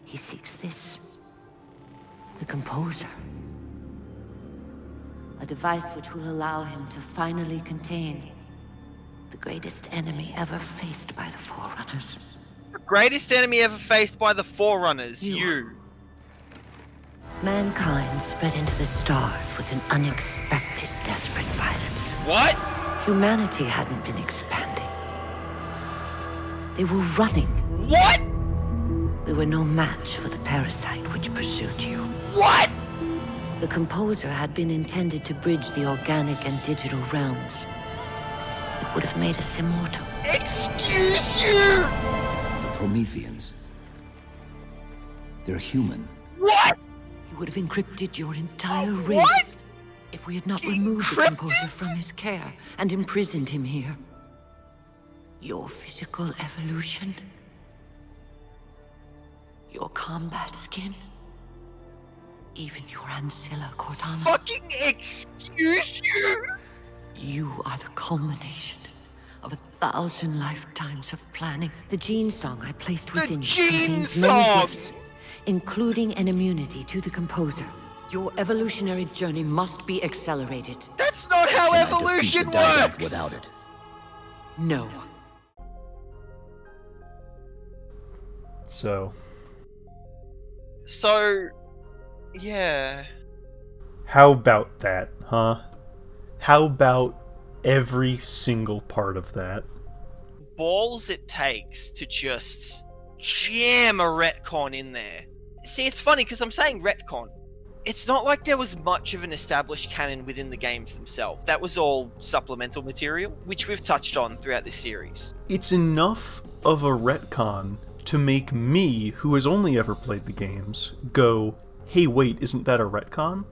He seeks this. The composer. A device which will allow him to finally contain the greatest enemy ever faced by the Forerunners. The greatest enemy ever faced by the Forerunners, you. Mankind spread into the stars with an unexpected, desperate violence. What? Humanity hadn't been expanding. They were running. What? We were no match for the parasite which pursued you. What? The composer had been intended to bridge the organic and digital realms. It would have made us immortal. Excuse you! The Prometheans. They're human. What? He would have encrypted your entire race. What? If we had not removed the composer from his care and imprisoned him here. Your physical evolution. Your combat skin. Even your ancilla Cortana. Fucking excuse you? You are the culmination of 1,000 lifetimes of planning. The gene song I placed within you contains many gifts, including an immunity to the composer. Your evolutionary journey must be accelerated. That's not how evolution works! Without it. No. So, yeah. how about that, huh? How about every single part of that? Balls it takes to just jam a retcon in there. See, it's funny because I'm saying retcon. It's not like there was much of an established canon within the games themselves. That was all supplemental material, which we've touched on throughout this series. It's enough of a retcon to make me, who has only ever played the games, go, hey wait, isn't that a retcon?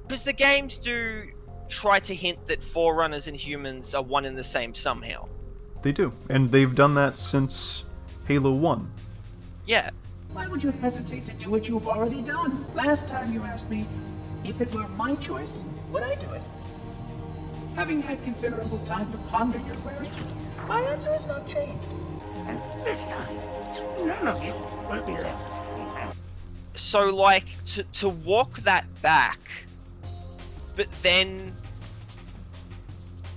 Because the games do try to hint that Forerunners and humans are one and the same somehow. They do, and they've done that since Halo 1. Yeah. Why would you hesitate to do what you've already done? Last time you asked me, if it were my choice, would I do it? Having had considerable time to ponder your query, my answer has not changed. And this time, none of you will be left. So, like, to walk that back, but then,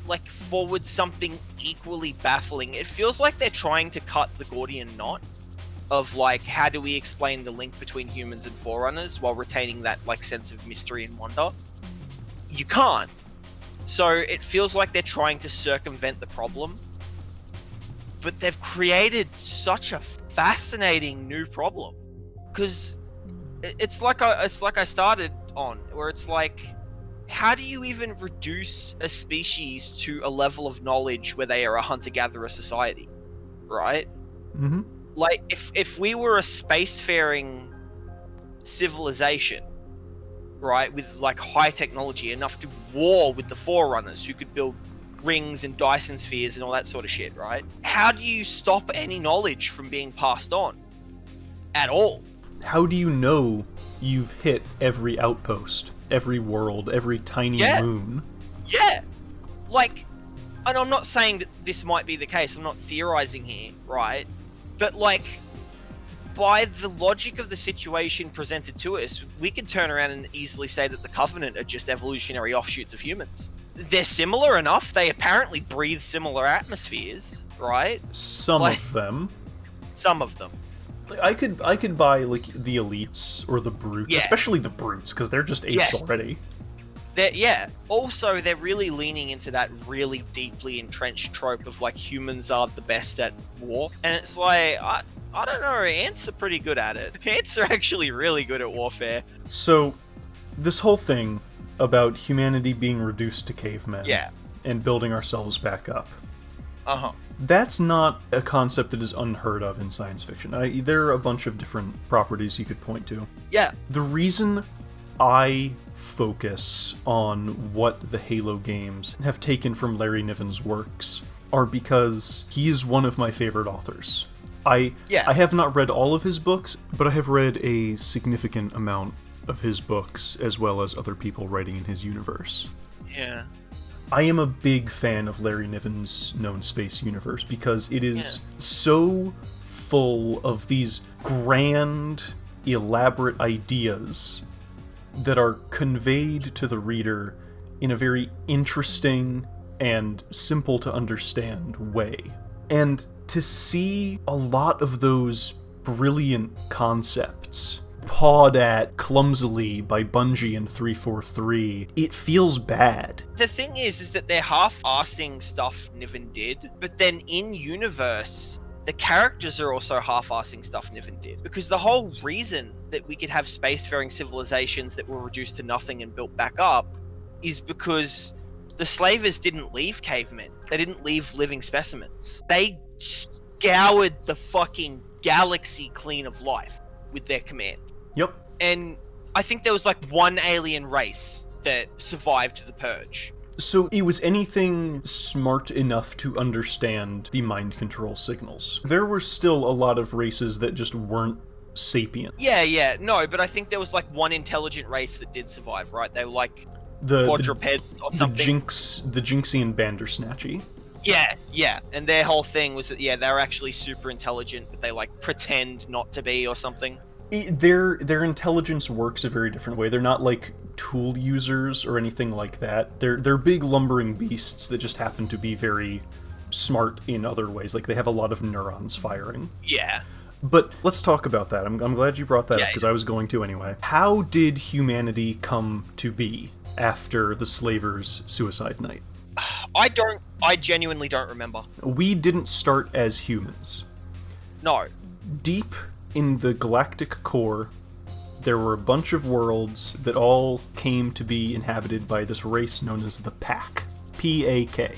like, forward something equally baffling, it feels like they're trying to cut the Gordian knot of, like, how do we explain the link between humans and Forerunners while retaining that, like, sense of mystery and wonder? You can't. So it feels like they're trying to circumvent the problem, but they've created such a fascinating new problem. Because it's like I started on, where it's like, how do you even reduce a species to a level of knowledge where they are a hunter-gatherer society, right? Mm-hmm. Like, if we were a spacefaring civilization, right, with, like, high technology enough to war with the Forerunners who could build rings and Dyson spheres and all that sort of shit, right? How do you stop any knowledge from being passed on? At all? How do you know you've hit every outpost, every world, every tiny moon? Yeah! Like, and I'm not saying that this might be the case, I'm not theorizing here, right? But, like, by the logic of the situation presented to us, we can turn around and easily say that the Covenant are just evolutionary offshoots of humans. They're similar enough, they apparently breathe similar atmospheres, right? Some of them. Some of them. I could buy, like, the elites or the brutes, especially the brutes, because they're just apes already. Also, they're really leaning into that really deeply entrenched trope of, like, humans are the best at war. And it's like, I don't know, ants are pretty good at it. Ants are actually really good at warfare. So, this whole thing about humanity being reduced to cavemen and building ourselves back up. Uh-huh. That's not a concept that is unheard of in science fiction. There are a bunch of different properties you could point to. Yeah. The reason I focus on what the Halo games have taken from Larry Niven's works are because he is one of my favorite authors. I have not read all of his books, but I have read a significant amount of his books, as well as other people writing in his universe. Yeah. I am a big fan of Larry Niven's known space universe because it is so full of these grand elaborate ideas that are conveyed to the reader in a very interesting and simple to understand way. And to see a lot of those brilliant concepts pawed at clumsily by Bungie and 343, it feels bad. The thing is that they're half-arsing stuff Niven did, but then in universe, the characters are also half-arsing stuff Niven did. Because the whole reason that we could have spacefaring civilizations that were reduced to nothing and built back up is because the slavers didn't leave cavemen. They didn't leave living specimens. They scoured the fucking galaxy clean of life with their command. Yep. And I think there was like one alien race that survived the purge. So it was anything smart enough to understand the mind control signals. There were still a lot of races that just weren't sapient. Yeah, no, but I think there was like one intelligent race that did survive, right? They were like quadrupeds or something. The Jinxian Bandersnatchy. Yeah, and their whole thing was that, they were actually super intelligent, but they like pretend not to be or something. Their intelligence works a very different way. They're not like tool users or anything like that. They're big lumbering beasts that just happen to be very smart in other ways. Like they have a lot of neurons firing. Yeah. But let's talk about that. I'm glad you brought that up because I was going to anyway. How did humanity come to be after the slavers' suicide night? I genuinely don't remember. We didn't start as humans. No. Deep in the galactic core, there were a bunch of worlds that all came to be inhabited by this race known as the Pack. P-A-K.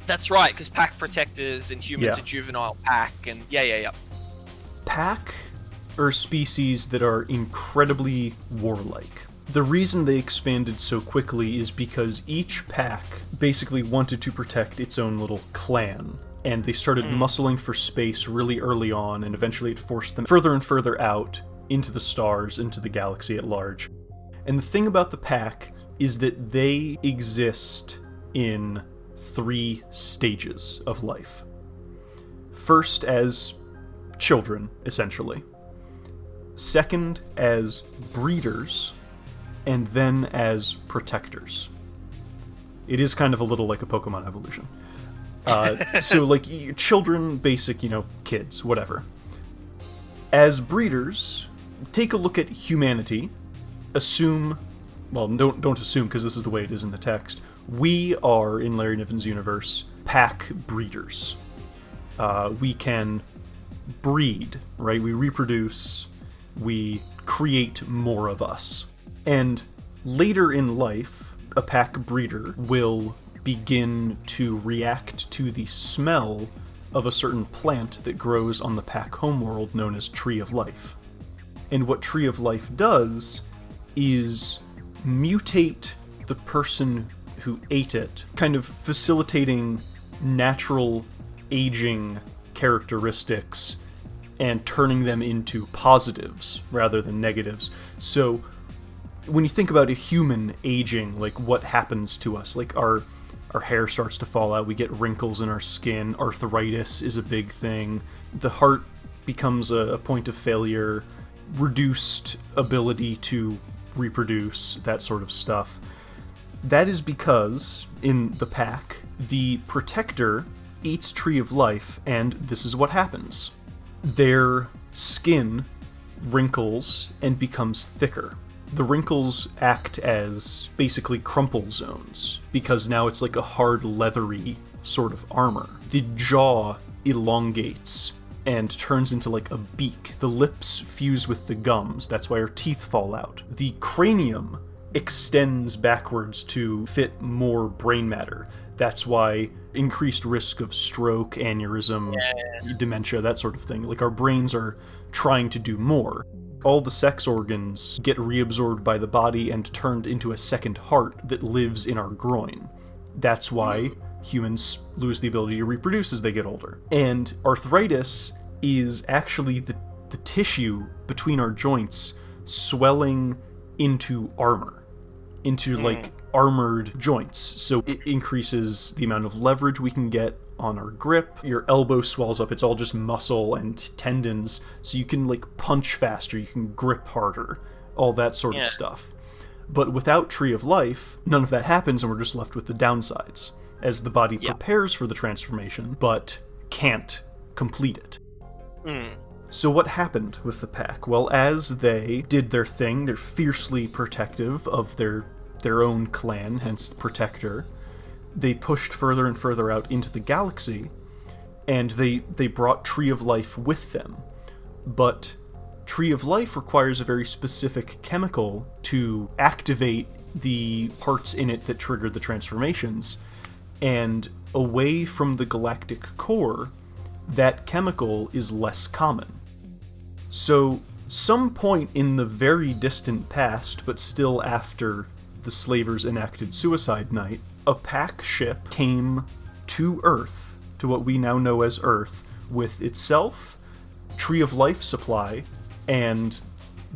That's right, because Pack protectors and humans are juvenile Pack, and yeah. Pack are species that are incredibly warlike. The reason they expanded so quickly is because each pack basically wanted to protect its own little clan, and they started muscling for space really early on, and eventually it forced them further and further out into the stars, into the galaxy at large. And the thing about the pack is that they exist in 3 stages of life. First, as children, essentially. Second, as breeders, and then as protectors. It is kind of a little like a Pokemon evolution. So, like, children, basic, kids, whatever. As breeders, take a look at humanity. Assume, well, don't assume, because this is the way it is in the text. We are, in Larry Niven's universe, pack breeders. We can breed, right? We reproduce, we create more of us. And later in life, a pack breeder will begin to react to the smell of a certain plant that grows on the pack homeworld known as Tree of Life. And what Tree of Life does is mutate the person who ate it, kind of facilitating natural aging characteristics and turning them into positives rather than negatives. So when you think about a human aging, like what happens to us, like our hair starts to fall out, we get wrinkles in our skin, arthritis is a big thing, the heart becomes a point of failure, reduced ability to reproduce, that sort of stuff. That is because, in the pack, the protector eats Tree of Life, and this is what happens. Their skin wrinkles and becomes thicker. The wrinkles act as basically crumple zones, because now it's like a hard, leathery sort of armor. The jaw elongates and turns into like a beak. The lips fuse with the gums, that's why our teeth fall out. The cranium extends backwards to fit more brain matter. That's why increased risk of stroke, aneurysm, dementia, that sort of thing. Like our brains are trying to do more. All the sex organs get reabsorbed by the body and turned into a second heart that lives in our groin. That's why humans lose the ability to reproduce as they get older. And arthritis is actually the tissue between our joints swelling into armor, into like armored joints. So it increases the amount of leverage we can get on our grip. Your elbow swells up. It's all just muscle and tendons, so you can like punch faster, you can grip harder, all that sort of stuff. But without Tree of Life, none of that happens, and we're just left with the downsides, as the body prepares for the transformation, but can't complete it. So what happened with the pack? Well, as they did their thing, they're fiercely protective of their own clan, hence the Protector. They pushed further and further out into the galaxy, and they brought Tree of Life with them. But Tree of Life requires a very specific chemical to activate the parts in it that trigger the transformations, and away from the galactic core, that chemical is less common. So, some point in the very distant past, but still after the Slavers enacted Suicide Night, a pack ship came to Earth, to what we now know as Earth, with itself, Tree of Life supply, and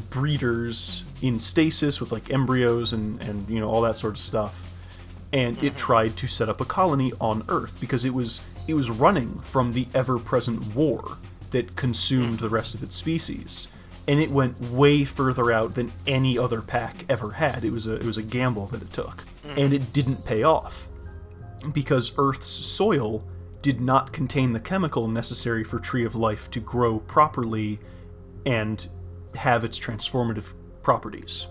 breeders in stasis with like embryos and you know, all that sort of stuff. And it tried to set up a colony on Earth because it was running from the ever-present war that consumed the rest of its species, and it went way further out than any other pack ever had. It was a gamble that it took, and it didn't pay off because Earth's soil did not contain the chemical necessary for Tree of Life to grow properly and have its transformative properties.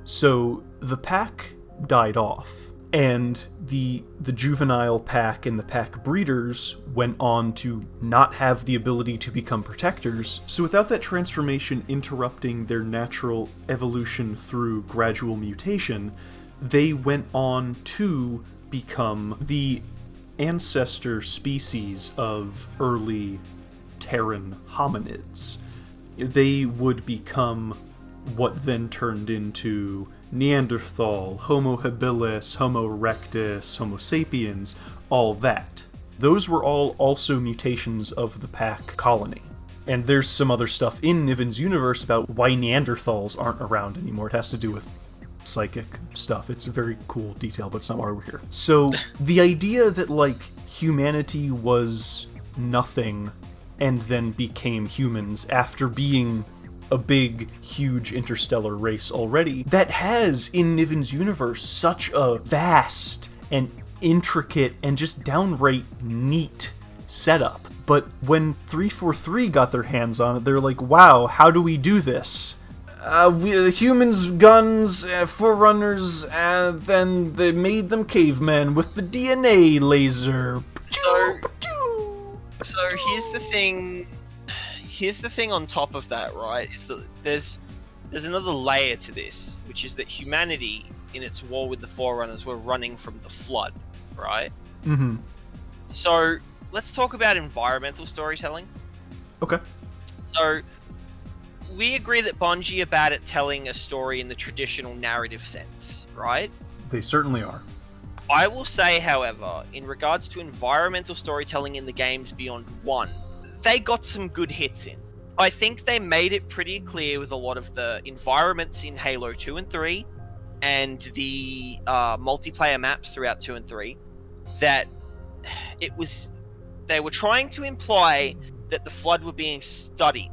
So the pack died off, and the juvenile pack and the pack breeders went on to not have the ability to become protectors. So without that transformation interrupting their natural evolution through gradual mutation, they went on to become the ancestor species of early Terran hominids. They would become what then turned into Neanderthal, Homo habilis, Homo erectus, Homo sapiens, all that. Those were all also mutations of the pack colony. And there's some other stuff in Niven's universe about why Neanderthals aren't around anymore. It has to do with psychic stuff. It's a very cool detail, but it's not why we're here. So the idea that like humanity was nothing and then became humans after being a big, huge interstellar race already, that has, in Niven's universe, such a vast and intricate and just downright neat setup. But when 343 got their hands on it, they're like, wow, how do we do this? Humans, guns, forerunners, and then they made them cavemen with the DNA laser. So here's the thing. Here's the thing on top of that, right, is that there's another layer to this, which is that humanity, in its war with the Forerunners, were running from the Flood, right? Mm-hmm. So, let's talk about environmental storytelling. Okay. So, we agree that Bungie are bad at telling a story in the traditional narrative sense, right? They certainly are. I will say, however, in regards to environmental storytelling in the games beyond 1, they got some good hits in. I think they made it pretty clear with a lot of the environments in Halo 2 and 3 and the multiplayer maps throughout 2 and 3 that they were trying to imply that the Flood were being studied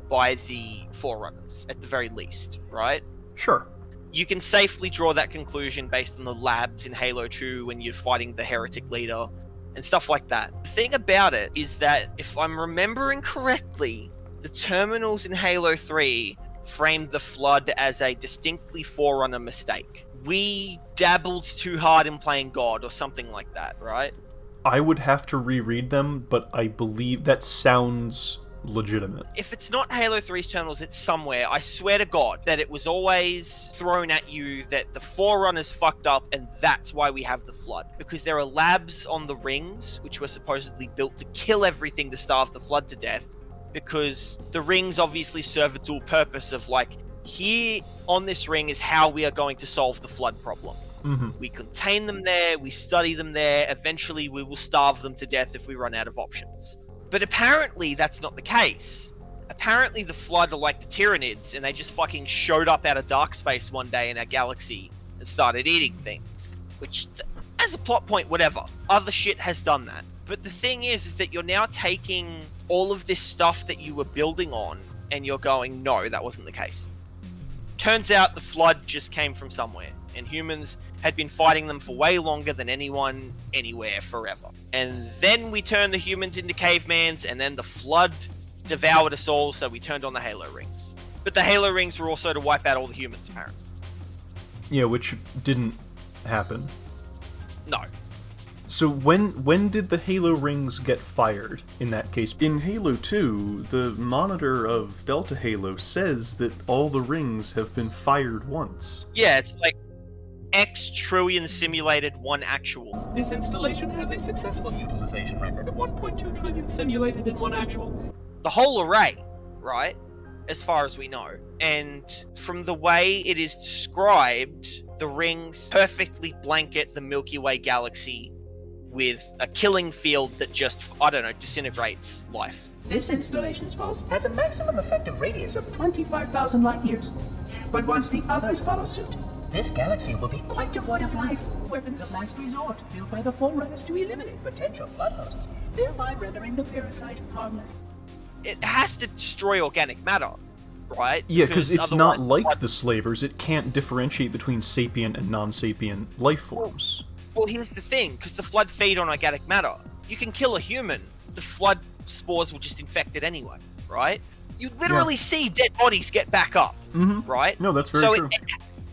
by the Forerunners, at the very least, right? Sure. You can safely draw that conclusion based on the labs in Halo 2 when you're fighting the heretic leader and stuff like that. The thing about it is that, if I'm remembering correctly, the terminals in Halo 3 framed the Flood as a distinctly Forerunner mistake. We dabbled too hard in playing God or something like that, right? I would have to reread them, but I believe that sounds legitimate. If it's not Halo 3's terminals, it's somewhere. I swear to God that it was always thrown at you that the Forerunners fucked up and that's why we have the Flood. Because there are labs on the rings which were supposedly built to kill everything to starve the Flood to death. Because the rings obviously serve a dual purpose of like, here on this ring is how we are going to solve the Flood problem. Mm-hmm. We contain them there, we study them there, eventually we will starve them to death if we run out of options. But apparently that's not the case. Apparently the Flood are like the Tyranids, and they just fucking showed up out of dark space one day in our galaxy and started eating things. Which, as a plot point, whatever. Other shit has done that. But the thing is that you're now taking all of this stuff that you were building on, and you're going, no, that wasn't the case. Turns out the flood just came from somewhere, and humans had been fighting them for way longer than anyone, anywhere, forever. And then we turned the humans into cavemans, and then the flood devoured us all, so we turned on the Halo rings. But the Halo rings were also to wipe out all the humans, apparently. Yeah, which didn't happen. No. So when did the Halo rings get fired in that case? In Halo 2, the monitor of Delta Halo says that all the rings have been fired once. Yeah, it's like X trillion simulated, 1 actual. This installation has a successful utilization record of 1.2 trillion simulated and 1 actual. The whole array, right? As far as we know. And from the way it is described, the rings perfectly blanket the Milky Way galaxy with a killing field that just, I don't know, disintegrates life. This installation's pulse has a maximum effective radius of 25,000 light years. But once the others follow suit, this galaxy will be quite devoid of life. Weapons of last resort built by the forerunners to eliminate potential flood hosts, thereby rendering the parasite harmless. It has to destroy organic matter, right? Yeah, because it's not otherwise- like the slavers. It can't differentiate between sapient and non-sapient life forms. Well, here's the thing, because the flood feed on organic matter. You can kill a human, the flood spores will just infect it anyway, right? You literally see dead bodies get back up, right? No, that's very so true.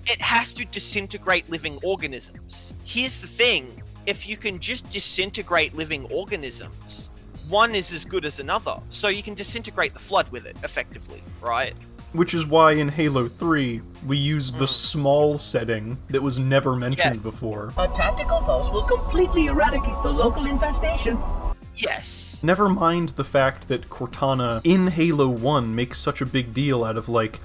It has to disintegrate living organisms. Here's the thing, if you can just disintegrate living organisms, one is as good as another. So you can disintegrate the flood with it, effectively, right? Which is why in Halo 3, we used the small setting that was never mentioned before. A tactical pulse will completely eradicate the local infestation. Yes. Never mind the fact that Cortana in Halo 1 makes such a big deal out of, like,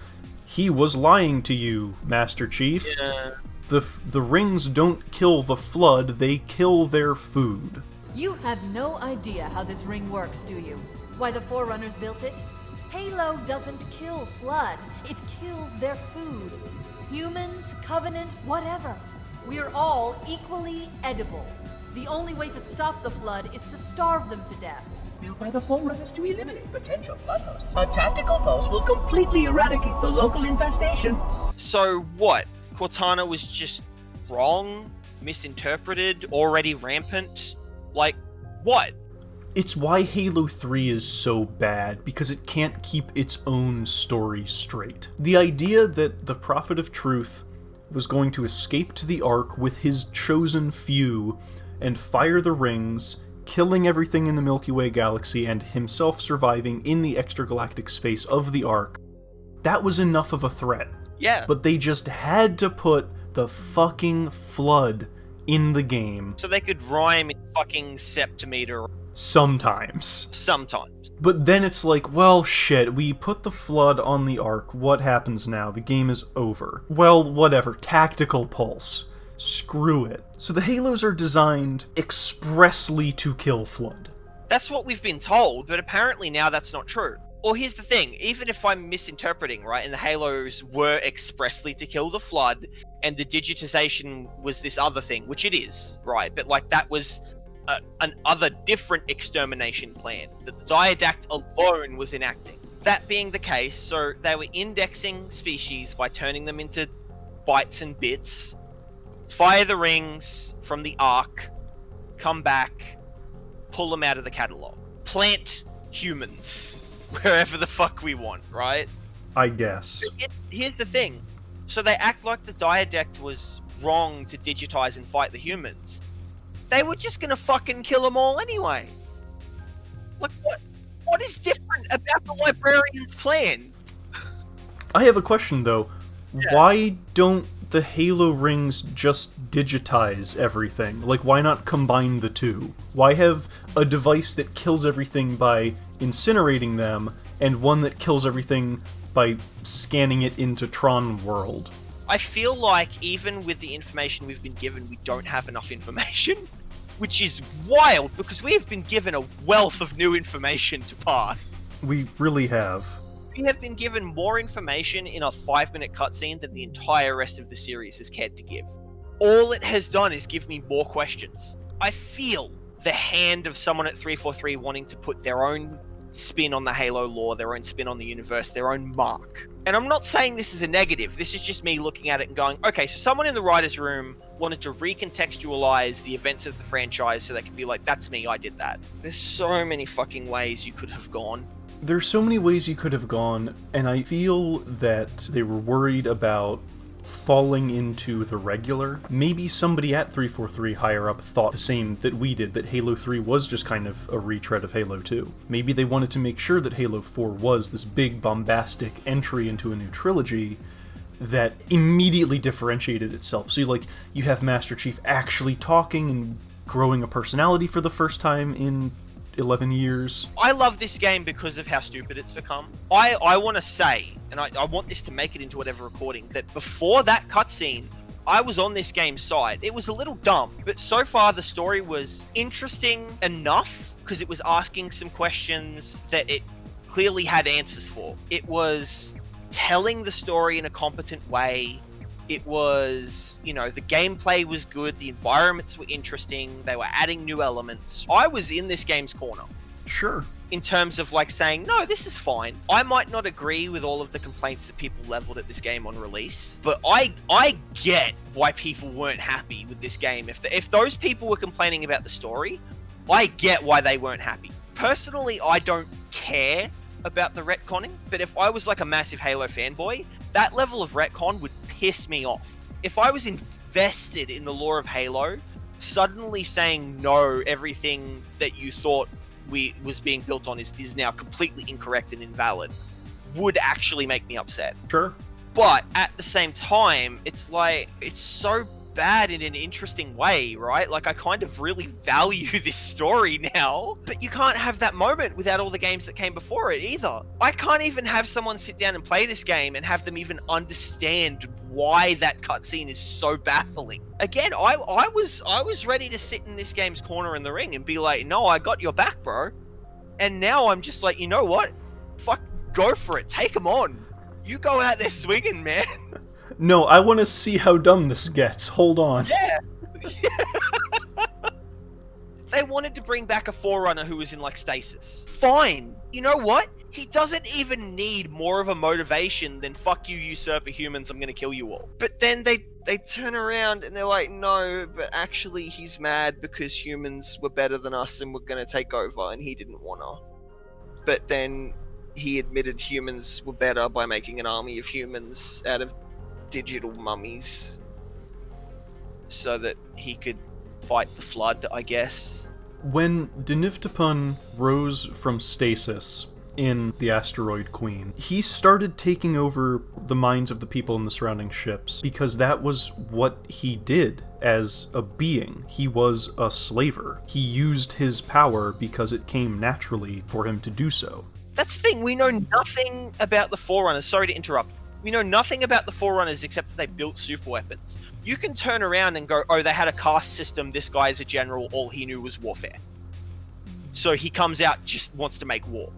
he was lying to you, Master Chief. Yeah. The rings don't kill the flood, they kill their food. You have no idea how this ring works, do you? Why the Forerunners built it? Halo doesn't kill Flood, it kills their food. Humans, Covenant, whatever. We're all equally edible. The only way to stop the Flood is to starve them to death. Built by the forerunners to eliminate potential flood hosts. A tactical pulse will completely eradicate the local infestation. So what? Cortana was just wrong? Misinterpreted? Already rampant? Like, what? It's why Halo 3 is so bad, because it can't keep its own story straight. The idea that the Prophet of Truth was going to escape to the Ark with his chosen few and fire the rings, killing everything in the Milky Way galaxy and himself surviving in the extragalactic space of the Ark, that was enough of a threat. Yeah. But they just had to put the fucking flood in the game. So they could rhyme in fucking septimeter Sometimes. sometimes. But then it's like, well, shit, we put the flood on the Ark, what happens now? The game is over. Well, whatever, tactical pulse. Screw it. So the Halos are designed expressly to kill Flood. That's what we've been told, but apparently now that's not true. Or here's the thing, even if I'm misinterpreting, right, and the Halos were expressly to kill the Flood, and the digitization was this other thing, which it is, right, but like that was an other different extermination plan that the Diadact alone was enacting. That being the case, so they were indexing species by turning them into bytes and bits, fire the rings from the Ark, come back, pull them out of the catalog, plant humans wherever the fuck we want, right? I guess. Here's the thing. So they act like the Diadact was wrong to digitize and fight the humans. They were just gonna fucking kill them all anyway. Like, what is different about the Librarians Plan? I have a question, though. Yeah. Why don't the Halo rings just digitize everything? Like, why not combine the two? Why have a device that kills everything by incinerating them, and one that kills everything by scanning it into Tron World? I feel like even with the information we've been given, we don't have enough information, which is wild because we have been given a wealth of new information to pass. We really have. We have been given more information in a 5-minute cutscene than the entire rest of the series has cared to give. all it has done is give me more questions. I feel the hand of someone at 343 wanting to put their own spin on the Halo lore, their own spin on the universe, their own mark. And I'm not saying this is a negative. This is just me looking at it and going, okay, so someone in the writer's room wanted to recontextualize the events of the franchise so they can be like, that's me, I did that. There's so many fucking ways you could have gone. There's so many ways you could have gone, and I feel that they were worried about falling into the regular. Maybe somebody at 343 higher up thought the same that we did, that Halo 3 was just kind of a retread of Halo 2. Maybe they wanted to make sure that Halo 4 was this big bombastic entry into a new trilogy that immediately differentiated itself. So you have Master Chief actually talking and growing a personality for the first time in 11 years. I love this game because of how stupid it's become. I want to say, and I want this to make it into whatever recording, that before that cutscene, I was on this game's side. It was a little dumb, but so far the story was interesting enough because it was asking some questions that it clearly had answers for. It was telling the story in a competent way. It was, the gameplay was good, the environments were interesting, they were adding new elements. I was in this game's corner. Sure. In terms of saying, no, this is fine. I might not agree with all of the complaints that people leveled at this game on release, but I get why people weren't happy with this game. If those people were complaining about the story, I get why they weren't happy. Personally, I don't care about the retconning, but if I was a massive Halo fanboy, that level of retcon would piss me off. If I was invested in the lore of Halo, suddenly saying no, everything that you thought was being built on is now completely incorrect and invalid, would actually make me upset. Sure. But at the same time, it's so bad in an interesting way, right? I kind of really value this story now, but you can't have that moment without all the games that came before it either. I can't even have someone sit down and play this game and have them even understand why that cutscene is so baffling. Again, I was ready to sit in this game's corner in the ring and be like, no, I got your back, bro. And now I'm just like, you know what? Fuck, go for it. Take them on. You go out there swinging, man. No, I want to see how dumb this gets. Hold on. Yeah. They wanted to bring back a Forerunner who was in stasis. Fine. You know what? He doesn't even need more of a motivation than fuck you usurper humans, I'm gonna kill you all. But then they turn around and they're like, no, but actually he's mad because humans were better than us and were gonna take over and he didn't wanna. But then he admitted humans were better by making an army of humans out of digital mummies so that he could fight the flood, I guess. When Denivtapun rose from stasis in the Asteroid Queen, he started taking over the minds of the people in the surrounding ships because that was what he did as a being. He was a slaver. He used his power because it came naturally for him to do so. That's the thing, we know nothing about the Forerunners. Sorry to interrupt. We know nothing about the Forerunners except that they built super weapons. You can turn around and go, oh, they had a caste system, this guy is a general, all he knew was warfare. So he comes out, just wants to make war.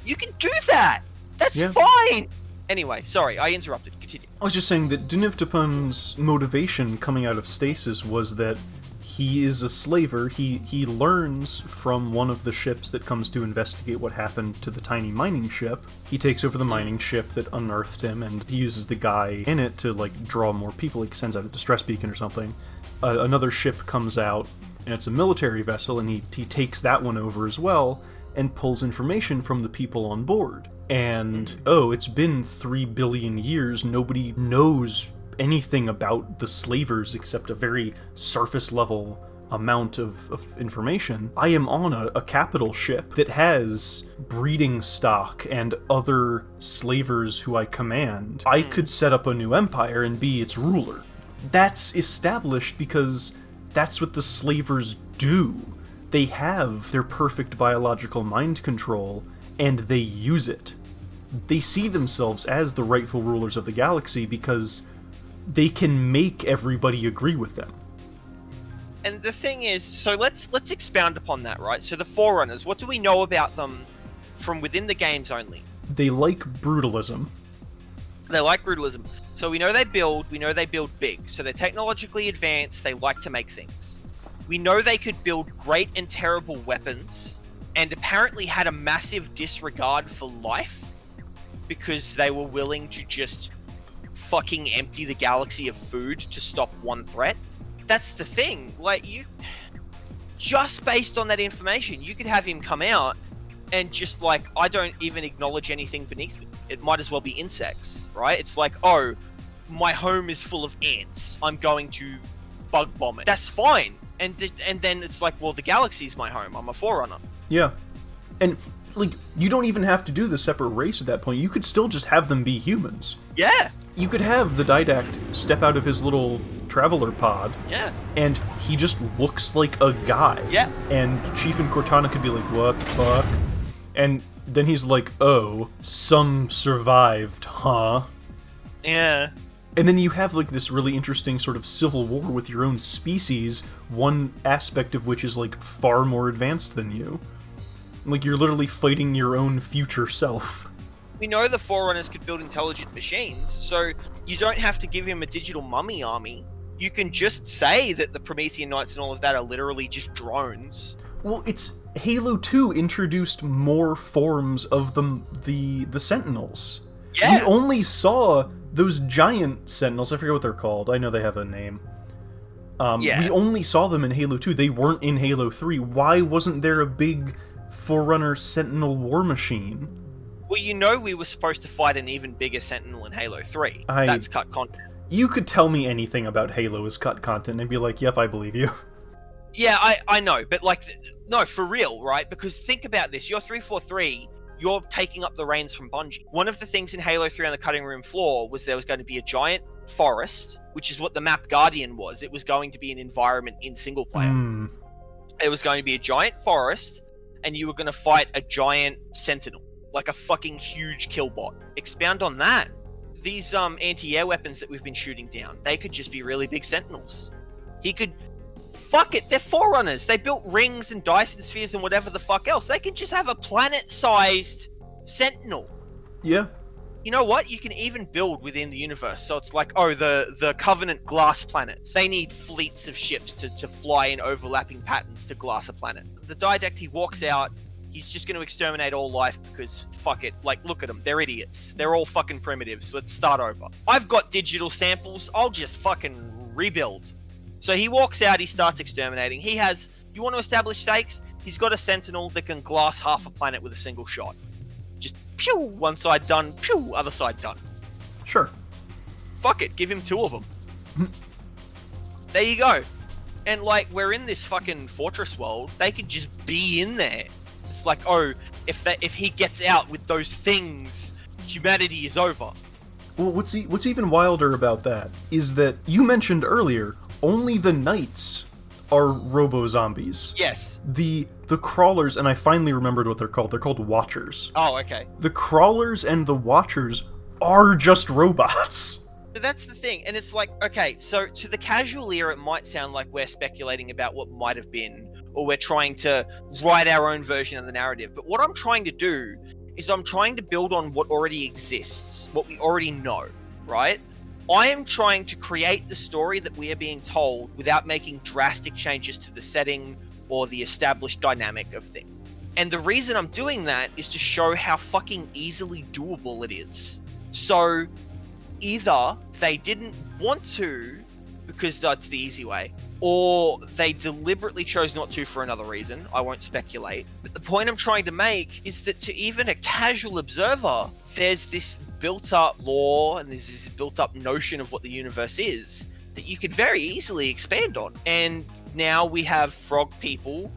You can do that! That's fine! Anyway, sorry, I interrupted. Continue. I was just saying that Denivtapun's motivation coming out of stasis was that he is a slaver. He learns from one of the ships that comes to investigate what happened to the tiny mining ship. He takes over the mining ship that unearthed him, and he uses the guy in it to draw more people. He sends out a distress beacon or something. Another ship comes out, and it's a military vessel, and he takes that one over as well, and pulls information from the people on board. And, it's been 3 billion years, nobody knows anything about the slavers except a very surface level amount of information. I am on a capital ship that has breeding stock and other slavers who I command. I could set up a new empire and be its ruler. That's established because that's what the slavers do. They have their perfect biological mind control, and they use it. They see themselves as the rightful rulers of the galaxy because they can make everybody agree with them. And the thing is, so let's expound upon that, right? So the Forerunners, what do we know about them from within the games only? They like brutalism. They like brutalism. So we know they build big. So they're technologically advanced, they like to make things. We know they could build great and terrible weapons, and apparently had a massive disregard for life, because they were willing to just fucking empty the galaxy of food to stop one threat. That's the thing. Like, you... Just based on that information, you could have him come out and just like, I don't even acknowledge anything beneath me. It might as well be insects, right? It's like, oh, my home is full of ants. I'm going to bug bomb it. That's fine. And then it's like, well, the galaxy's my home. I'm a forerunner. Yeah. And, like, you don't even have to do the separate race at that point. You could still just have them be humans. Yeah. You could have the Didact step out of his little traveler pod. Yeah. And he just looks like a guy. Yeah. And Chief and Cortana could be like, what the fuck? And then he's like, oh, some survived, huh? Yeah. And then you have, like, this really interesting sort of civil war with your own species, one aspect of which is, like, far more advanced than you. Like, you're literally fighting your own future self. We know the Forerunners could build intelligent machines, so you don't have to give him a digital mummy army. You can just say that the Promethean Knights and all of that are literally just drones. Well, it's... Halo 2 introduced more forms of the sentinels. Yeah. We only saw those giant sentinels. I forget what they're called. I know they have a name. Yeah. We only saw them in Halo 2. They weren't in Halo 3. Why wasn't there a big Forerunner Sentinel war machine? Well, you know we were supposed to fight an even bigger Sentinel in Halo 3. That's cut content. You could tell me anything about Halo as cut content and be like, yep, I believe you. Yeah, I know, but like, no, for real, right? Because think about this. You're 343, you're taking up the reins from Bungie. One of the things in Halo 3 on the cutting room floor was there was going to be a giant forest, which is what the map Guardian was. It was going to be an environment in single player. It was going to be a giant forest, and you were going to fight a giant sentinel, like a fucking huge killbot. Expound on that. These anti-air weapons that we've been shooting down, they could just be really big sentinels. He could... Fuck it, they're Forerunners. They built rings and Dyson spheres and whatever the fuck else. They could just have a planet-sized sentinel. Yeah. You know what? You can even build within the universe. So it's like, oh, the Covenant glass planets. They need fleets of ships to fly in overlapping patterns to glass a planet. The Didact, he walks out, he's just going to exterminate all life because, fuck it. Like, look at them. They're idiots. They're all fucking primitives. Let's start over. I've got digital samples. I'll just fucking rebuild. So he walks out, he starts exterminating. He has, you want to establish stakes? He's got a sentinel that can glass half a planet with a single shot. Just, pew, one side done, pew, other side done. Sure. Fuck it, give him two of them. There you go. And like, we're in this fucking fortress world, they could just be in there. It's like, oh, if he gets out with those things, humanity is over. Well, what's even wilder about that is that you mentioned earlier, only the knights are robo-zombies. Yes. The crawlers, and I finally remembered what they're called. They're called watchers. Oh, okay. The crawlers and the watchers are just robots. But that's the thing, and it's like, okay, so to the casual ear, it might sound like we're speculating about what might have been, or we're trying to write our own version of the narrative. But what I'm trying to do is I'm trying to build on what already exists, what we already know, right? I am trying to create the story that we are being told without making drastic changes to the setting or the established dynamic of things. And the reason I'm doing that is to show how fucking easily doable it is. So either they didn't want to because that's the easy way, or they deliberately chose not to for another reason. I won't speculate. But the point I'm trying to make is that to even a casual observer, there's this built-up lore and there's this built-up notion of what the universe is that you could very easily expand on. And now we have frog people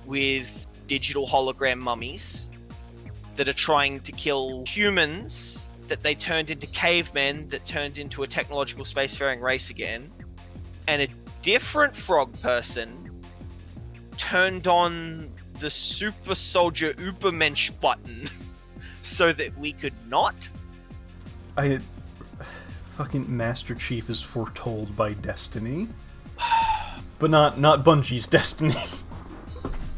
with digital hologram mummies that are trying to kill humans that they turned into cavemen that turned into a technological spacefaring race again. And a different frog person turned on the super soldier Ubermensch button so that we could not. Fucking Master Chief is foretold by destiny. But not Bungie's destiny.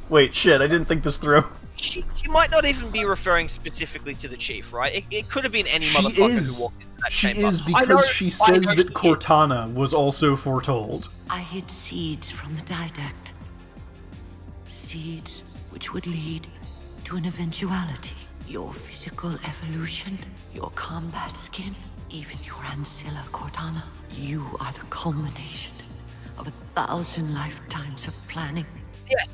Wait, shit, I didn't think this through. She might not even be referring specifically to the Chief, right? It could have been any motherfucker who walked into that She chamber. is because she says that Cortana was also foretold. I hid seeds from the didact. Seeds which would lead to an eventuality. Your physical evolution, your combat skin, even your ancilla, Cortana. You are the culmination of 1,000 lifetimes of planning. Yes,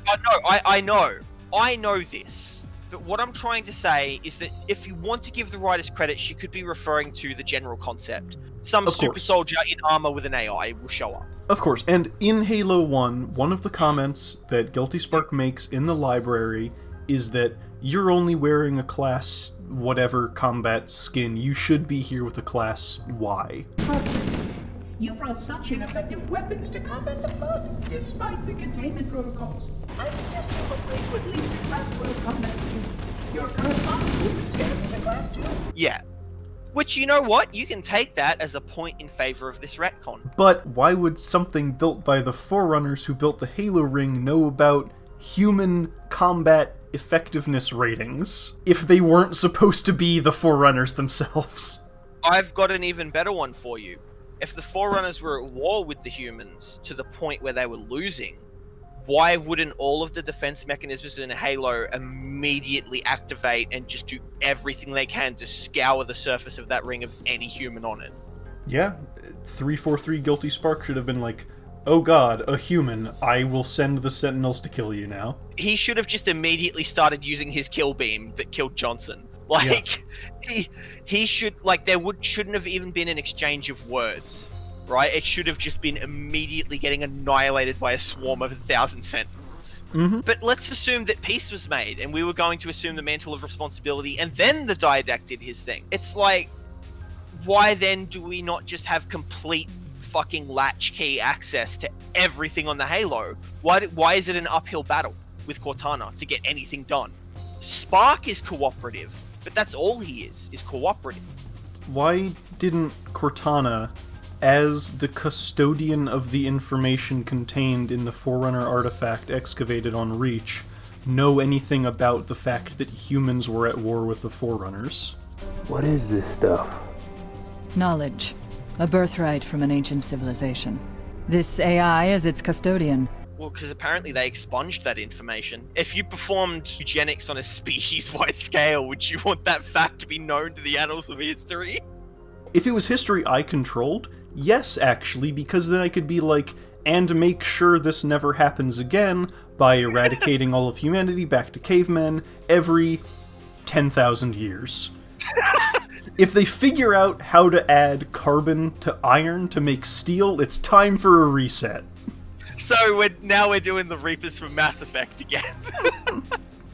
I know this. But what I'm trying to say is that if you want to give the writers credit, she could be referring to the general concept. Some super soldier in armor with an AI will show up. Of course, and in Halo 1, one of the comments that Guilty Spark makes in the library is that you're only wearing a class whatever combat skin. You should be here with a class Y. Positive. You brought such ineffective weapons to combat the Flood, despite the containment protocols. I suggest you upgrade to at least a Class 12 combat skin. Your current body movement scans is a Class 2. Yeah. Which, you know what? You can take that as a point in favor of this retcon. But why would something built by the Forerunners who built the Halo ring know about human combat effectiveness ratings if they weren't supposed to be the Forerunners themselves? I've got an even better one for you. If the Forerunners were at war with the humans to the point where they were losing, why wouldn't all of the defense mechanisms in Halo immediately activate and just do everything they can to scour the surface of that ring of any human on it? Yeah, 343 Guilty Spark should have been like, oh god, a human, I will send the Sentinels to kill you now. He should have just immediately started using his kill beam that killed Johnson. Like, he should, like, shouldn't have even been an exchange of words, right? It should have just been immediately getting annihilated by a swarm of 1,000 Sentinels. Mm-hmm. But let's assume that peace was made, and we were going to assume the mantle of responsibility, and then the Didact did his thing. It's like, why then do we not just have complete fucking latchkey access to everything on the Halo? Why is it an uphill battle with Cortana to get anything done? Spark is cooperative, but that's all he is cooperative. Why didn't Cortana, as the custodian of the information contained in the Forerunner artifact excavated on Reach, know anything about the fact that humans were at war with the Forerunners? What is this stuff? Knowledge. A birthright from an ancient civilization. This AI is its custodian. Well, because apparently they expunged that information. If you performed eugenics on a species-wide scale, would you want that fact to be known to the annals of history? If it was history I controlled, yes, actually, because then I could be like, and make sure this never happens again by eradicating all of humanity back to cavemen every 10,000 years. If they figure out how to add carbon to iron to make steel, it's time for a reset. So we're doing the Reapers from Mass Effect again.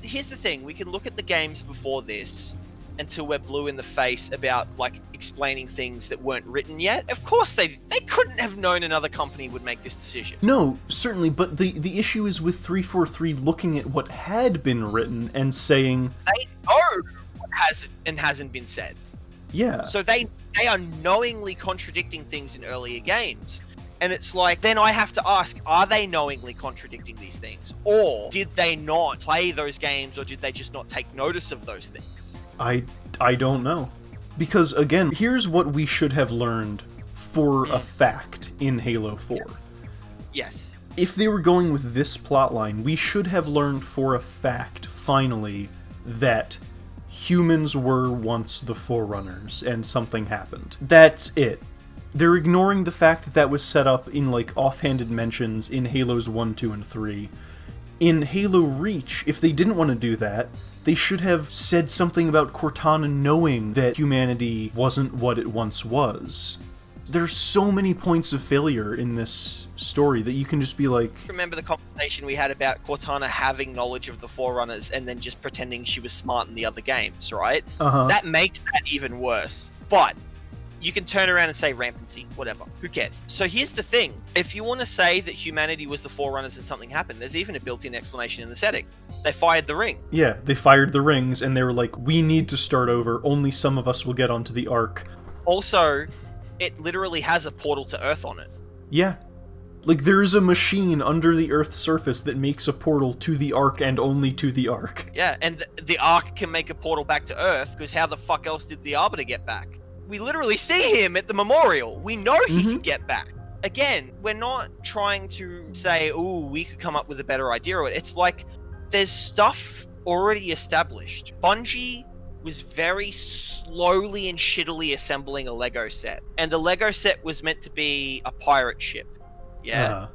Here's the thing, we can look at the games before this until we're blue in the face about, like, explaining things that weren't written yet. Of course they couldn't have known another company would make this decision. No, certainly, but the issue is with 343 looking at what had been written and saying... They know what has and hasn't been said. Yeah. So they are knowingly contradicting things in earlier games. And it's like, then I have to ask, are they knowingly contradicting these things? Or did they not play those games, or did they just not take notice of those things? I don't know. Because, again, here's what we should have learned for a fact in Halo 4. Yes. If they were going with this plotline, we should have learned for a fact, finally, that humans were once the Forerunners, and something happened. That's it. They're ignoring the fact that that was set up in, like, offhanded mentions in Halos 1, 2, and 3. In Halo Reach, if they didn't want to do that, they should have said something about Cortana knowing that humanity wasn't what it once was. There's so many points of failure in this story that you can just be like... Remember the conversation we had about Cortana having knowledge of the Forerunners and then just pretending she was smart in the other games, right? Uh-huh. That makes that even worse. But you can turn around and say rampancy, whatever. Who cares? So here's the thing. If you want to say that humanity was the Forerunners and something happened, there's even a built-in explanation in the setting. They fired the ring. Yeah, they fired the rings, and they were like, we need to start over. Only some of us will get onto the Ark. Also, it literally has a portal to Earth on it. Yeah. Like, there is a machine under the Earth's surface that makes a portal to the Ark and only to the Ark. Yeah, and the Ark can make a portal back to Earth, because how the fuck else did the Arbiter get back? We literally see him at the memorial. We know he can get back. Again, we're not trying to say, "Oh, we could come up with a better idea." It's like there's stuff already established. Bungie was very slowly and shittily assembling a Lego set, and the Lego set was meant to be a pirate ship. Yeah.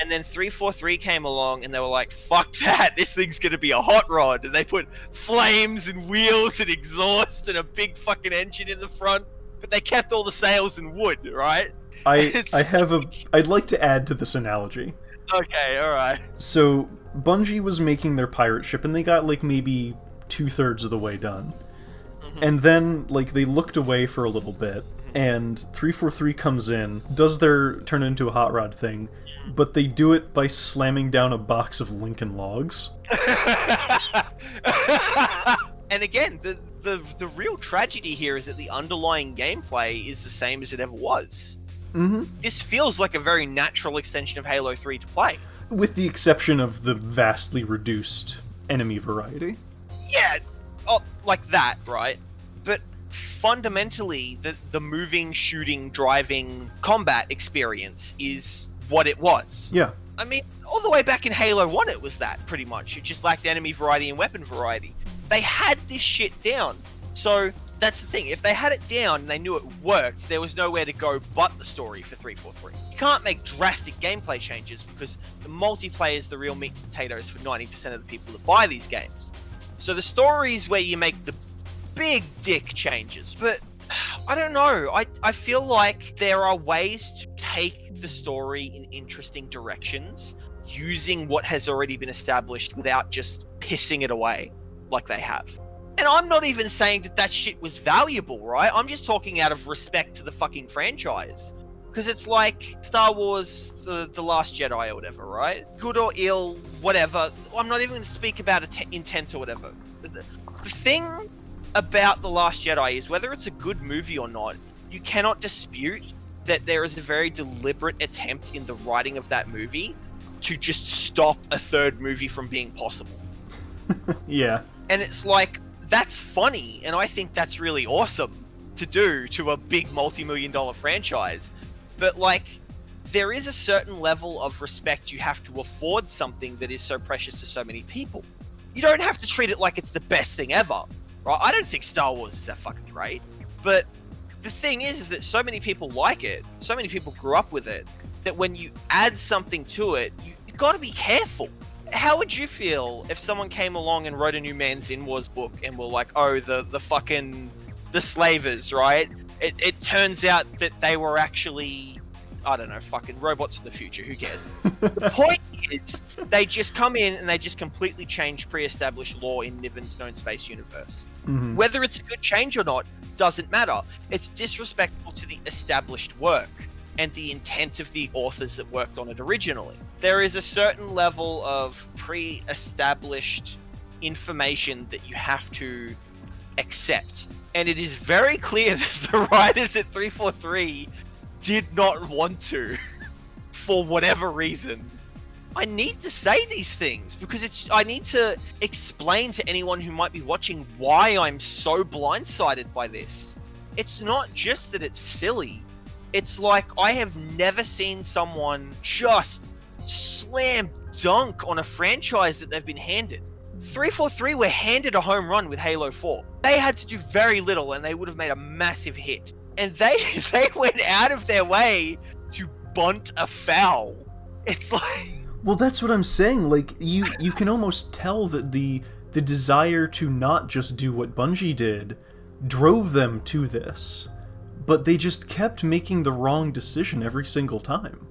And then 343 came along and they were like, fuck that, this thing's gonna be a hot rod. And they put flames and wheels and exhaust and a big fucking engine in the front, but they kept all the sails and wood, right? I'd like to add to this analogy. Okay, alright. So, Bungie was making their pirate ship and they got like maybe 2/3 of the way done. And then, like, they looked away for a little bit, and 343 comes in, does their turn into a hot rod thing, but they do it by slamming down a box of Lincoln Logs. And again, the real tragedy here is that the underlying gameplay is the same as it ever was. This feels like a very natural extension of Halo 3 to play. With the exception of the vastly reduced enemy variety. Yeah, like that, right? But fundamentally, the moving, shooting, driving combat experience is what it was. Yeah. I mean, all the way back in Halo 1 it was that, pretty much. It just lacked enemy variety and weapon variety. They had this shit down. So, that's the thing. If they had it down and they knew it worked, there was nowhere to go but the story for 343. You can't make drastic gameplay changes because the multiplayer is the real meat and potatoes for 90% of the people that buy these games. So the story is where you make the big dick changes. But, I don't know. I feel like there are ways to take the story in interesting directions using what has already been established without just pissing it away like they have. And I'm not even saying that shit was valuable, right? I'm just talking out of respect to the fucking franchise. Because it's like Star Wars, the Last Jedi or whatever, right? Good or ill, whatever. I'm not even going to speak about intent or whatever. The thing about The Last Jedi is whether it's a good movie or not, you cannot dispute that there is a very deliberate attempt in the writing of that movie to just stop a third movie from being possible. Yeah. And it's like, that's funny, and I think that's really awesome to do to a big multi-million-dollar franchise. But, like, there is a certain level of respect you have to afford something that is so precious to so many people. You don't have to treat it like it's the best thing ever, right? I don't think Star Wars is that fucking great. But the thing is that so many people like it, so many people grew up with it, that when you add something to it, you gotta be careful. How would you feel if someone came along and wrote a new Man Zin Wars book and were like, oh, the slavers, right? It turns out that they were actually, I don't know, fucking robots of the future, who cares? The point is, they just come in and they just completely change pre-established lore in Niven's known space universe. Whether it's a good change or not, doesn't matter. It's disrespectful to the established work and the intent of the authors that worked on it originally. There is a certain level of pre-established information that you have to accept. And it is very clear that the writers at 343 did not want to, for whatever reason. I need to say these things because I need to explain to anyone who might be watching why I'm so blindsided by this. It's not just that it's silly. It's like I have never seen someone just slam dunk on a franchise that they've been handed. 343 were handed a home run with Halo 4. They had to do very little and they would have made a massive hit. And they went out of their way to bunt a foul. It's like... Well, that's what I'm saying. Like, you can almost tell that the desire to not just do what Bungie did drove them to this. But they just kept making the wrong decision every single time.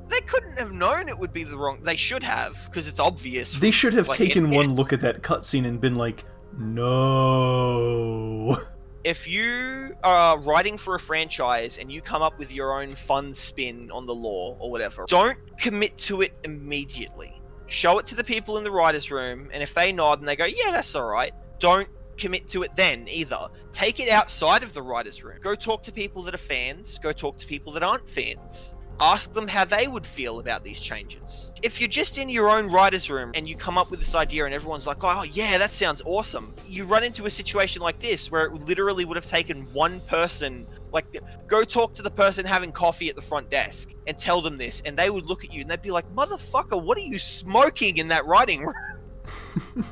They couldn't have known it would be the wrong... They should have, because it's obvious. They should have taken one look at that cutscene and been like, no. If you are writing for a franchise and you come up with your own fun spin on the lore or whatever, don't commit to it immediately. Show it to the people in the writer's room, and if they nod and they go, yeah, that's alright, don't commit to it then either. Take it outside of the writer's room. Go talk to people that are fans. Go talk to people that aren't fans. Ask them how they would feel about these changes. If you're just in your own writer's room and you come up with this idea and everyone's like, oh yeah, that sounds awesome, you run into a situation like this where it literally would have taken one person, like, go talk to the person having coffee at the front desk and tell them this, and they would look at you and they'd be like, motherfucker, what are you smoking in that writing room?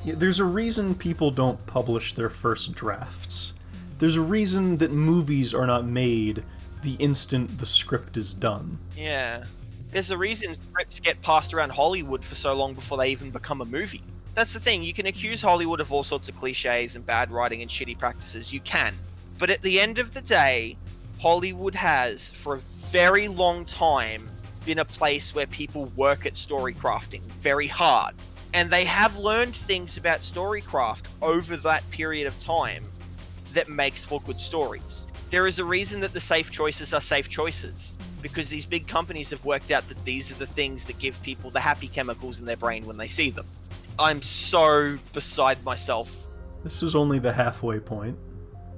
Yeah, there's a reason people don't publish their first drafts. There's a reason that movies are not made the instant the script is done. Yeah. There's a reason scripts get passed around Hollywood for so long before they even become a movie. That's the thing, you can accuse Hollywood of all sorts of cliches and bad writing and shitty practices, you can. But at the end of the day, Hollywood has, for a very long time, been a place where people work at story crafting very hard. And they have learned things about storycraft over that period of time that makes for good stories. There is a reason that the safe choices are safe choices, because these big companies have worked out that these are the things that give people the happy chemicals in their brain when they see them. I'm so beside myself. This is only the halfway point.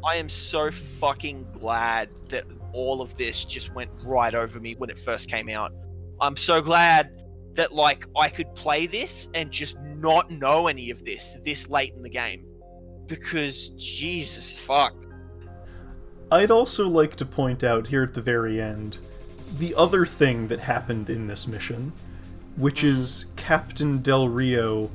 I am so fucking glad that all of this just went right over me when it first came out. I'm so glad that, like, I could play this and just not know any of this late in the game. Because, Jesus fuck. I'd also like to point out here at the very end the other thing that happened in this mission, which is Captain Del Rio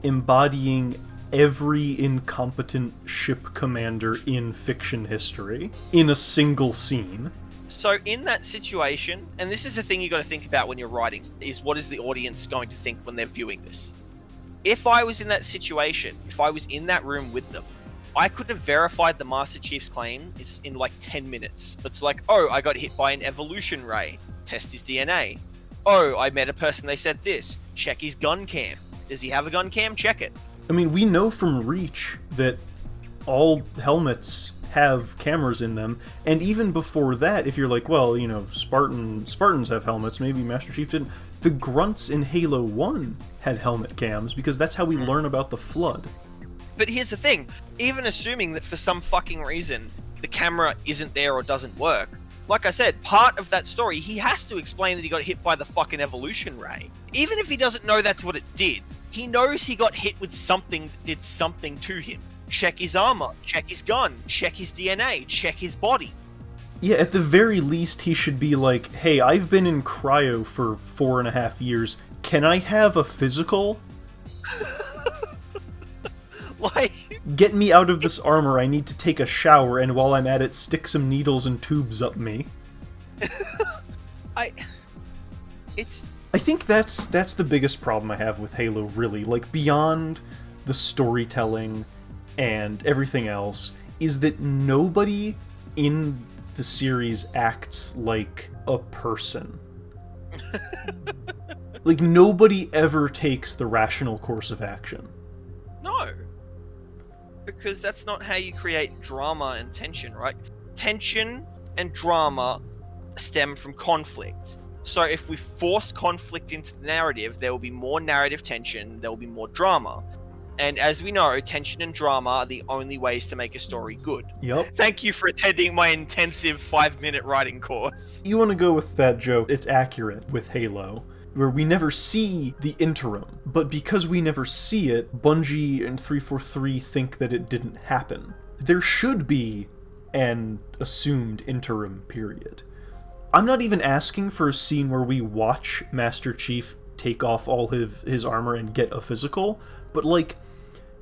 embodying every incompetent ship commander in fiction history in a single scene. So in that situation, and this is the thing you got to think about when you're writing, is what is the audience going to think when they're viewing this? If I was in that situation, if I was in that room with them, I could have verified the Master Chief's claim in like 10 minutes. It's like, oh, I got hit by an evolution ray. Test his DNA. Oh, I met a person, they said this. Check his gun cam. Does he have a gun cam? Check it. I mean, we know from Reach that all helmets have cameras in them, and even before that, if you're like, well, you know, Spartans have helmets, maybe Master Chief didn't. The grunts in Halo 1 had helmet cams, because that's how we learn about the Flood. But here's the thing, even assuming that for some fucking reason the camera isn't there or doesn't work, like I said, part of that story, he has to explain that he got hit by the fucking evolution ray. Even if he doesn't know that's what it did, he knows he got hit with something that did something to him. Check his armor, check his gun, check his DNA, check his body. Yeah, at the very least, he should be like, hey, I've been in cryo for 4.5 years. Can I have a physical? Like, get me out of this armor, I need to take a shower, and while I'm at it, stick some needles and tubes up me. I think that's the biggest problem I have with Halo, really. Like, beyond the storytelling and everything else, is that nobody in the series acts like a person. Like, nobody ever takes the rational course of action. No. Because that's not how you create drama and tension, right? Tension and drama stem from conflict. So if we force conflict into the narrative, there will be more narrative tension, there will be more drama. And as we know, tension and drama are the only ways to make a story good. Yep. Thank you for attending my intensive 5-minute writing course. You want to go with that joke, it's accurate with Halo, where we never see the interim. But because we never see it, Bungie and 343 think that it didn't happen. There should be an assumed interim period. I'm not even asking for a scene where we watch Master Chief take off all his armor and get a physical, but like,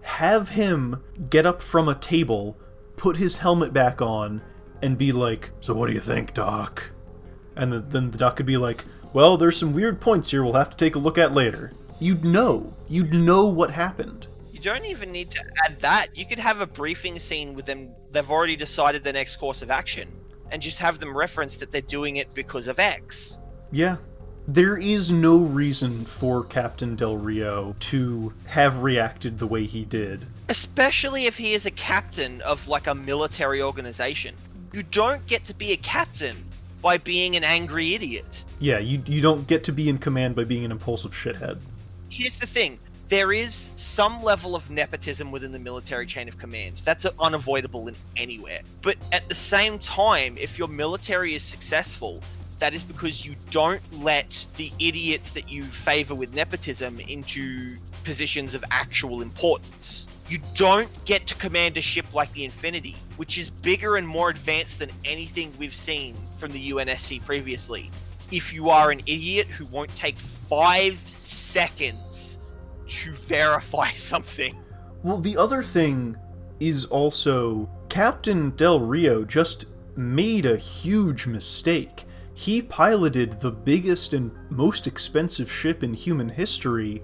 have him get up from a table, put his helmet back on, and be like, so what do you think, Doc? And then the Doc could be like, well, there's some weird points here we'll have to take a look at later. You'd know what happened. You don't even need to add that. You could have a briefing scene with them, they've already decided their next course of action, and just have them reference that they're doing it because of X. Yeah. There is no reason for Captain Del Rio to have reacted the way he did. Especially if he is a captain of, like, a military organization. You don't get to be a captain by being an angry idiot. Yeah, you don't get to be in command by being an impulsive shithead. Here's the thing. There is some level of nepotism within the military chain of command. That's unavoidable in anywhere. But at the same time, if your military is successful, That is because you don't let the idiots that you favor with nepotism into positions of actual importance. You don't get to command a ship like the Infinity, which is bigger and more advanced than anything we've seen from the UNSC previously, if you are an idiot who won't take 5 seconds to verify something. Well, the other thing is also Captain Del Rio just made a huge mistake. He piloted the biggest and most expensive ship in human history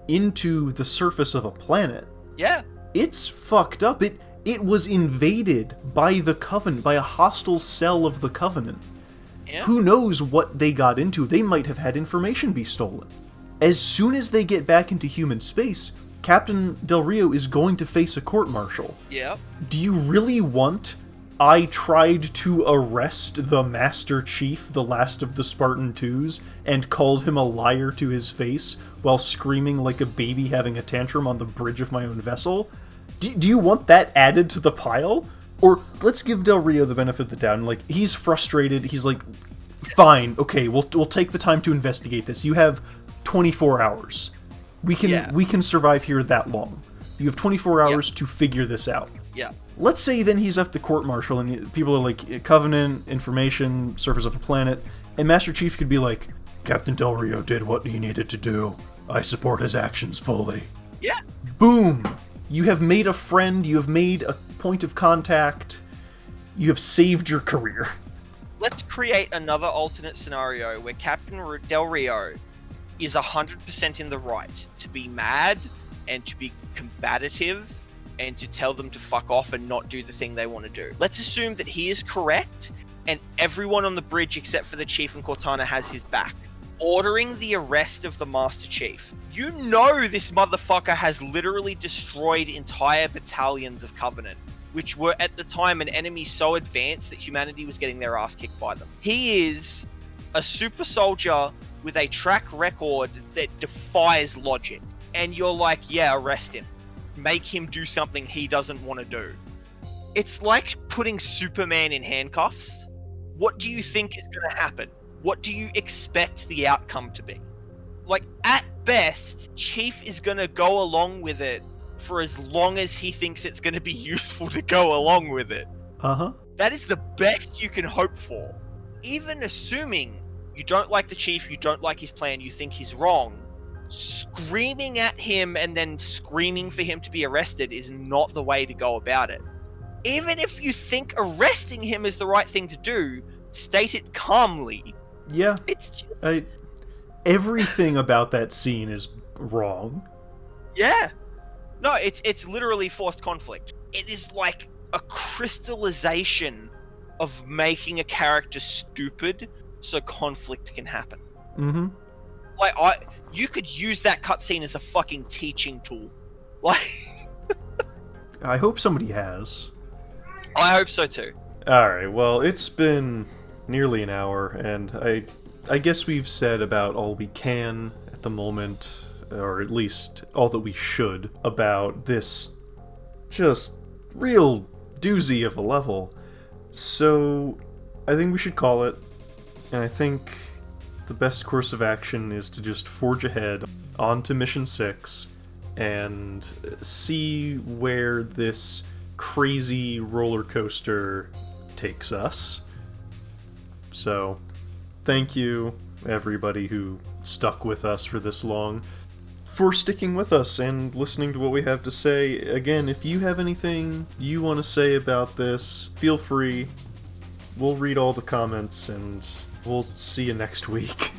into the surface of a planet. Yeah. It's fucked up. It was invaded by the Covenant, by a hostile cell of the Covenant. Yeah. Who knows what they got into? They might have had information be stolen. As soon as they get back into human space, Captain Del Rio is going to face a court-martial. Yeah. Do you really want I tried to arrest the Master Chief, the last of the Spartan Twos, and called him a liar to his face while screaming like a baby having a tantrum on the bridge of my own vessel? Do you want that added to the pile? Or let's give Del Rio the benefit of the doubt, and like, he's frustrated, he's like, fine, okay, we'll take the time to investigate this. You have 24 hours. We can survive here that long. You have 24 hours to figure this out. Yeah. Let's say then he's at the court-martial and people are like, Covenant, information, surface of a planet, and Master Chief could be like, Captain Del Rio did what he needed to do. I support his actions fully. Yeah. Boom! You have made a friend, you have made a point of contact, you have saved your career. Let's create another alternate scenario where Captain Del Rio is 100% in the right to be mad and to be combative and to tell them to fuck off and not do the thing they want to do. Let's assume that he is correct and everyone on the bridge except for the Chief and Cortana has his back, ordering the arrest of the Master Chief. You know this motherfucker has literally destroyed entire battalions of Covenant, which were at the time an enemy so advanced that humanity was getting their ass kicked by them. He is a super soldier with a track record that defies logic. And you're like, yeah, arrest him. Make him do something he doesn't want to do. It's like putting Superman in handcuffs. What do you think is going to happen? What do you expect the outcome to be? Like, at best, Chief is going to go along with it for as long as he thinks it's going to be useful to go along with it. Uh-huh. That is the best you can hope for. Even assuming you don't like the Chief, you don't like his plan, you think he's wrong, screaming at him and then screaming for him to be arrested is not the way to go about it. Even if you think arresting him is the right thing to do, state it calmly. Yeah. It's just... everything about that scene is wrong. Yeah. No, it's literally forced conflict. It is like a crystallization of making a character stupid so conflict can happen. Mm-hmm. Like, you could use that cutscene as a fucking teaching tool. Like... I hope somebody has. I hope so too. Alright, well, it's been nearly an hour, and I guess we've said about all we can at the moment, or at least all that we should, about this just real doozy of a level. So, I think we should call it, and I think the best course of action is to just forge ahead on to Mission 6 and see where this crazy roller coaster takes us. So, thank you, everybody who stuck with us for this long, for sticking with us and listening to what we have to say. Again, if you have anything you want to say about this, feel free. We'll read all the comments, and we'll see you next week.